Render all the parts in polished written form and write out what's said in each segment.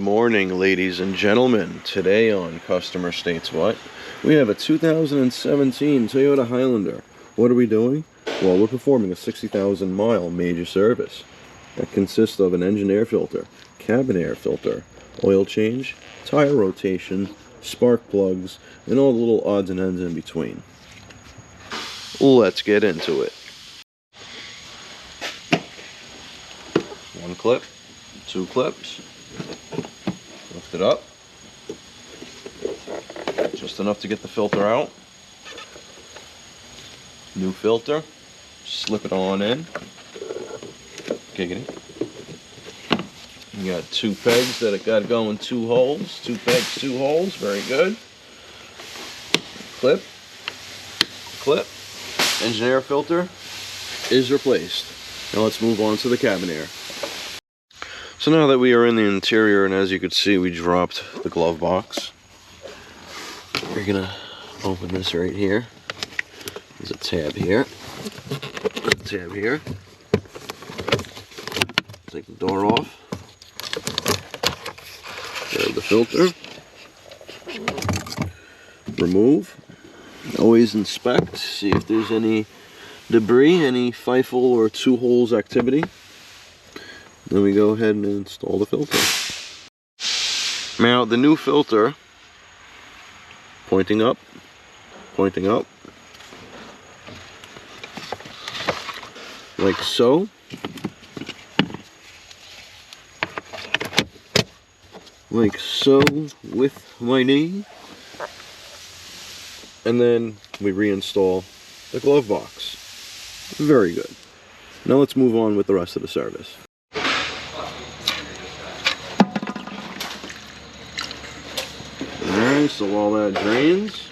morning, ladies and gentlemen. Today on Customer States What? We have a 2017 Toyota Highlander. What are we doing? Well, we're performing a 60,000 mile major service. That consists of an engine air filter, cabin air filter, oil change, tire rotation, spark plugs, and all the little odds and ends in between. Let's get into it. One clip, two clips, lift it up, just enough to get the filter out. New filter, slip it on in. Giggity. You got two pegs that it got going, two holes, two pegs, two holes, very good. Clip, clip, engine air filter is replaced. Now let's move on to the cabin air. So now that we are in the interior, and as you can see, we dropped the glove box. We're gonna open this right here. There's a tab here. Tab here. Take the door off. Grab the filter. Remove. Always inspect. See if there's any debris, any FIFO or two holes activity. Then we go ahead and install the filter. Now the new filter, pointing up, like so. Like so with my knee. And then we reinstall the glove box. Very good. Now let's move on with the rest of the service. Alright, so while that drains,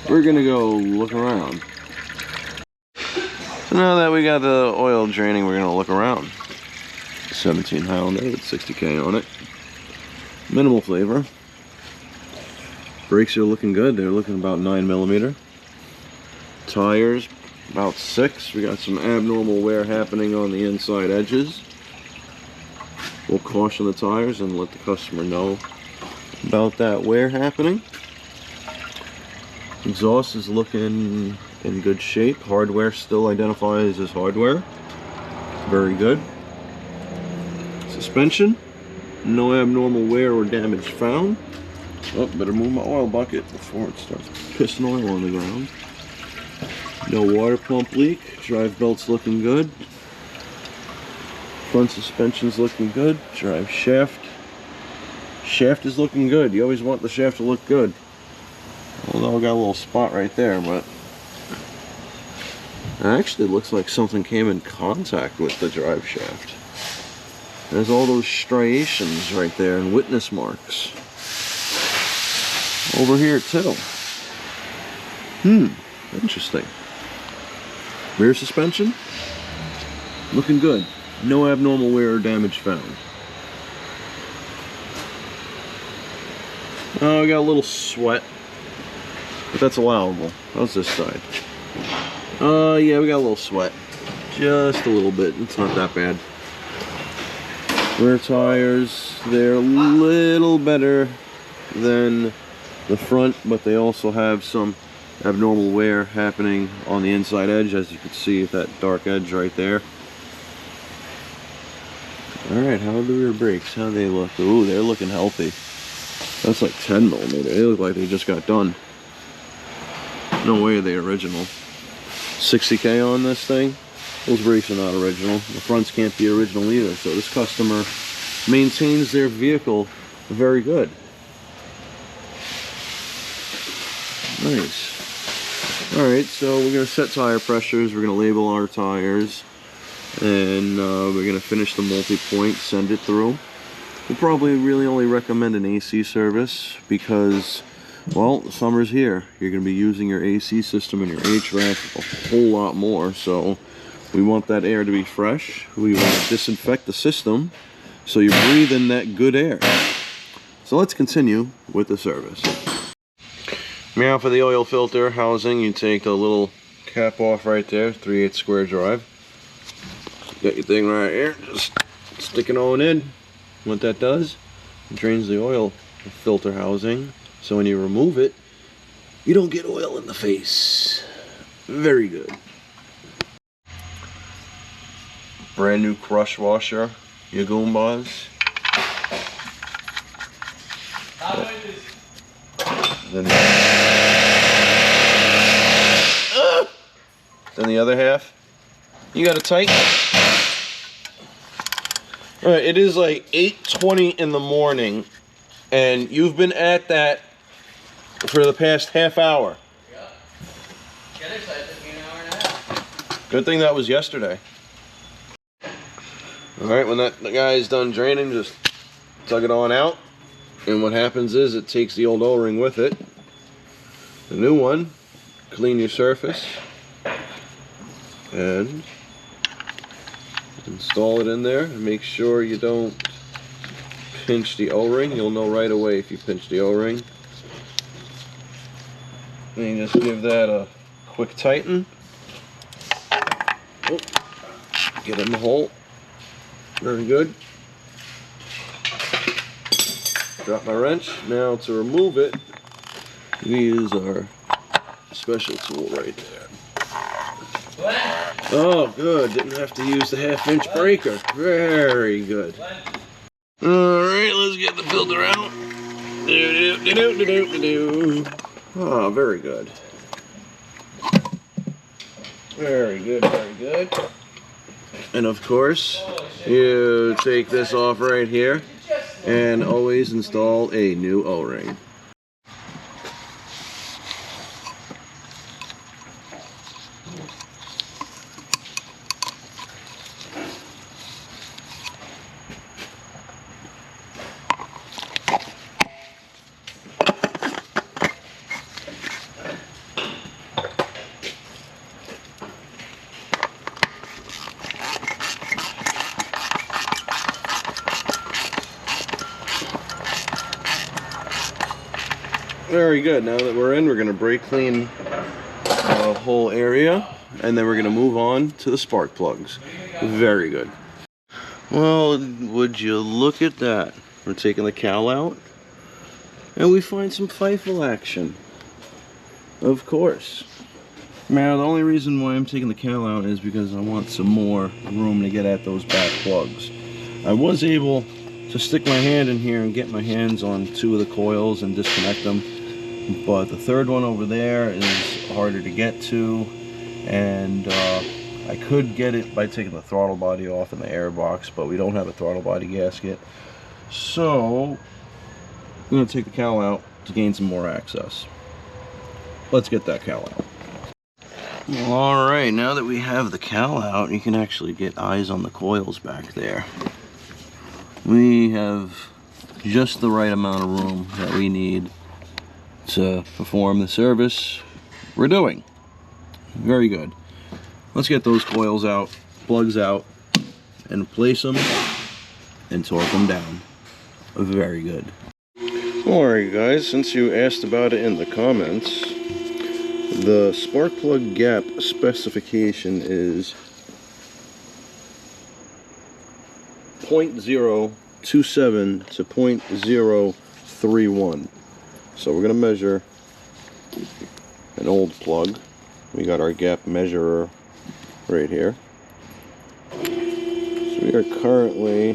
we're gonna go look around. So now that we got the oil draining, we're gonna look around. 17 Highlander with 60K on it. Minimal flavor. Brakes are looking good. They're looking about 9mm. Tires about 6. We got some abnormal wear happening on the inside edges. We'll caution the tires and let the customer know about that wear happening. Exhaust is looking in good shape. Hardware still identifies as hardware. Very good. Suspension, no abnormal wear or damage found. Oh, better move my oil bucket before it starts pissing oil on the ground. No water pump leak. Drive belt's looking good. Front suspension's looking good. Drive shaft. Shaft is looking good. You always want the shaft to look good. Although I got a little spot right there, but it actually looks like something came in contact with the drive shaft. There's all those striations right there and witness marks. Over here too. Interesting. Rear suspension, looking good. No abnormal wear or damage found. Oh, I got a little sweat, but that's allowable. How's this side? Yeah, we got a little sweat. Just a little bit. It's not that bad. Rear tires, they're a little better than the front, but they also have some abnormal wear happening on the inside edge, as you can see that dark edge right there. Alright, how are the rear brakes? How do they look? Ooh, they're looking healthy. That's like 10mm. They look like they just got done. No way they're original. 60K on this thing. Those brakes are not original. The fronts can't be original either. So this customer maintains their vehicle very good. Nice. Alright, so we're going to set tire pressures. We're going to label our tires. And we're going to finish the multi-point, send it through. We'll probably really only recommend an AC service because, well, summer's here. You're going to be using your AC system and your HVAC a whole lot more. So we want that air to be fresh. We want to disinfect the system so you breathe in that good air. So let's continue with the service. Now for the oil filter housing, you take the little cap off right there, 3/8 square drive. Got your thing right here, just stick it on in. What that does, it drains the oil filter housing, so when you remove it, you don't get oil in the face. Very good. Brand new crush washer, your Goombas. Then the other half, you gotta tighten. All right, it is like 8:20 in the morning, and you've been at that for the past half hour. Yeah. Get excited, took me an hour and a half. Good thing that was yesterday. All right, when the guy is done draining, just tug it on out. And what happens is it takes the old O-ring with it. The new one, clean your surface. And install it in there and make sure you don't pinch the O-ring. You'll know right away if you pinch the O-ring. And you just give that a quick tighten. Oh, get in the hole. Very good. Drop my wrench. Now to remove it, we use our special tool right there. Oh, good. Didn't have to use the 1/2-inch breaker. Very good. Alright, let's get the filter out. Oh, very good. Very good, very good. And of course, you take this off right here and always install a new O-ring. Very good. Now that we're in, we're going to brake clean the whole area, and then we're going to move on to the spark plugs. Very good. Well, would you look at that? We're taking the cowl out, and we find some Feifel action. Of course. Now, the only reason why I'm taking the cowl out is because I want some more room to get at those back plugs. I was able to stick my hand in here and get my hands on 2 of the coils and disconnect them. But the third one over there is harder to get to, and I could get it by taking the throttle body off in the air box, but we don't have a throttle body gasket. So I'm going to take the cowl out to gain some more access. Let's get that cowl out. Alright, now that we have the cowl out, you can actually get eyes on the coils back there. We have just the right amount of room that we need to perform the service we're doing. Very good. Let's get those coils out, plugs out, and place them and torque them down. Very good. Alright guys, since you asked about it in the comments, the spark plug gap specification is 0.027 to 0.031. So we're going to measure an old plug. We got our gap measurer right here. So we are currently,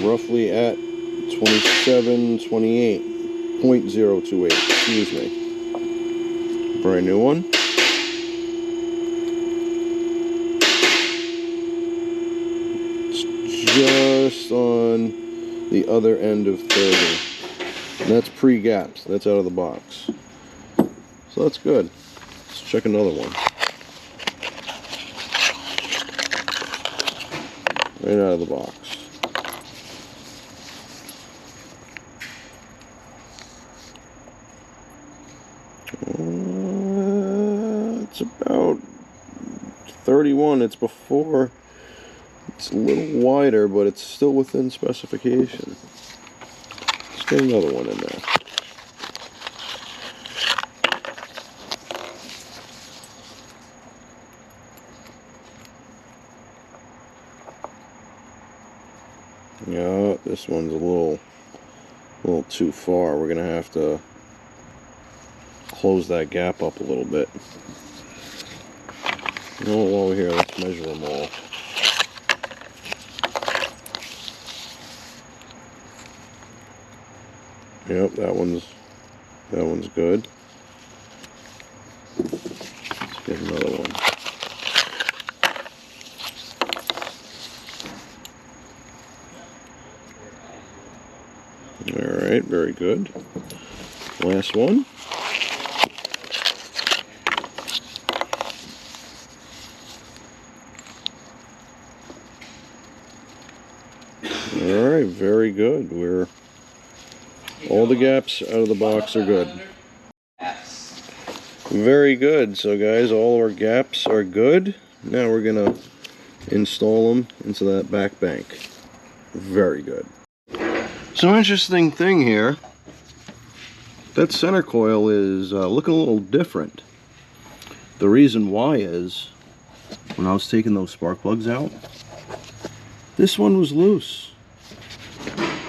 roughly at 27.28, excuse me. Brand new one. It's just on the other end of 30. And that's pre-gapped. That's out of the box. So that's good. Let's check another one. Right out of the box. It's about 31. It's before. It's a little wider, but it's still within specification. Let's get another one in there. Yeah, this one's a little too far. We're gonna have to close that gap up a little bit. While we're here, let's measure them all. Yep, that one's good. Let's get another one. All right, very good. Last one. All right, very good. All the gaps out of the box are good. Very good. So guys, all our gaps are good. Now we're gonna install them into that back bank. Very good. So interesting thing here, that center coil is looking a little different. The reason why is, when I was taking those spark plugs out, this one was loose.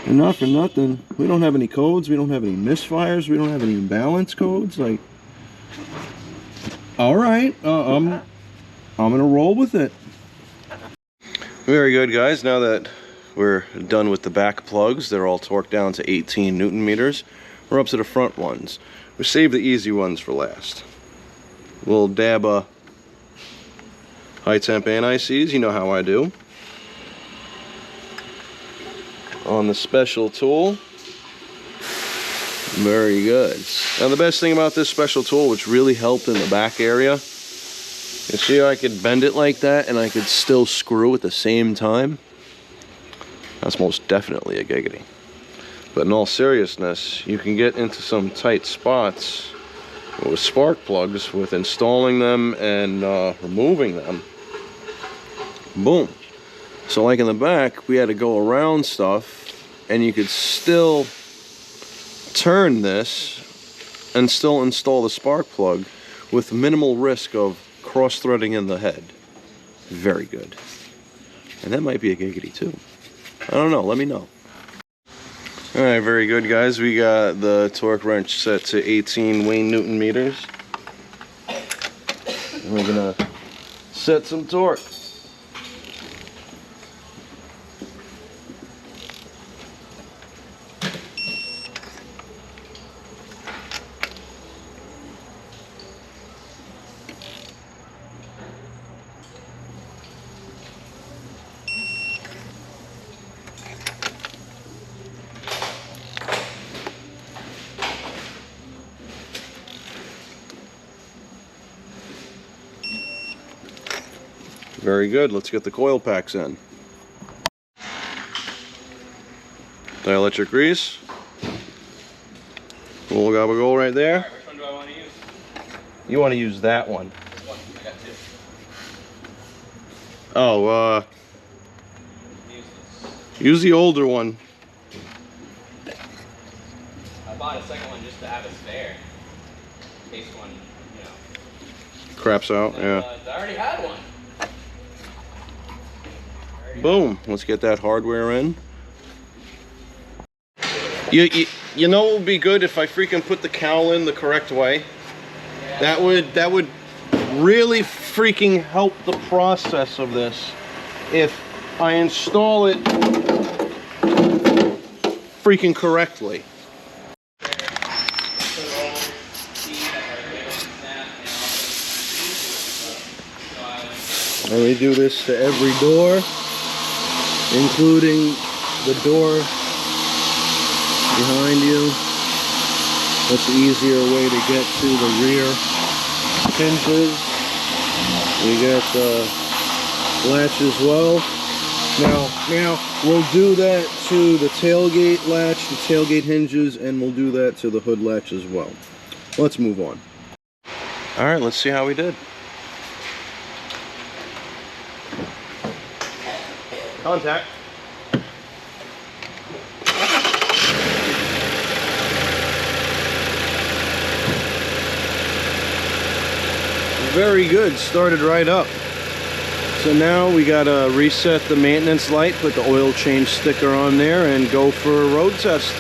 And not for nothing, we don't have any codes, we don't have any misfires, we don't have any imbalance codes. Like, all right, I'm gonna roll with it. Very good, guys. Now that we're done with the back plugs, they're all torqued down to 18 Newton meters. We're up to the front ones. We saved the easy ones for last. We'll dab a high temp anti-seize, you know how I do, on the special tool. Very good. Now the best thing about this special tool, which really helped in the back area, you see how I could bend it like that and I could still screw at the same time? That's most definitely a giggity. But in all seriousness, you can get into some tight spots with spark plugs with installing them and removing them. Boom. So like in the back, we had to go around stuff, and you could still turn this and still install the spark plug with minimal risk of cross-threading in the head. Very good. And that might be a giggity too. I don't know, let me know. Alright, very good, guys. We got the torque wrench set to 18 Wayne Newton meters. And we're gonna set some torque. Very good. Let's get the coil packs in. Dielectric grease. Little gobble right there. Which one do I want to use? You want to use that one. Which one? I got two. Oh, Use this. use the older one. I bought a second one just to have a spare. In case one, you know. Craps out, yeah. I already had one. Boom. Let's get that hardware in. You know what would be good if I freaking put the cowl in the correct way? Yeah. That would really freaking help the process of this. If I install it freaking correctly. And we do this to every door, including the door behind you. That's the easier way to get to the rear hinges. We got the latch as well. Now we'll do that to the tailgate latch, the tailgate hinges, and we'll do that to the hood latch as well. Let's move on. All right, let's see how we did. Contact. Very good, started right up. So now we gotta reset the maintenance light, put the oil change sticker on there, and go for a road test.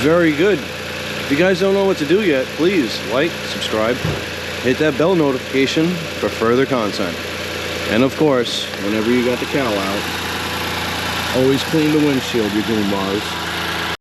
Very good. If you guys don't know what to do yet, please like, subscribe, hit that bell notification for further content. And of course, whenever you got the cowl out, always clean the windshield, your goon bars.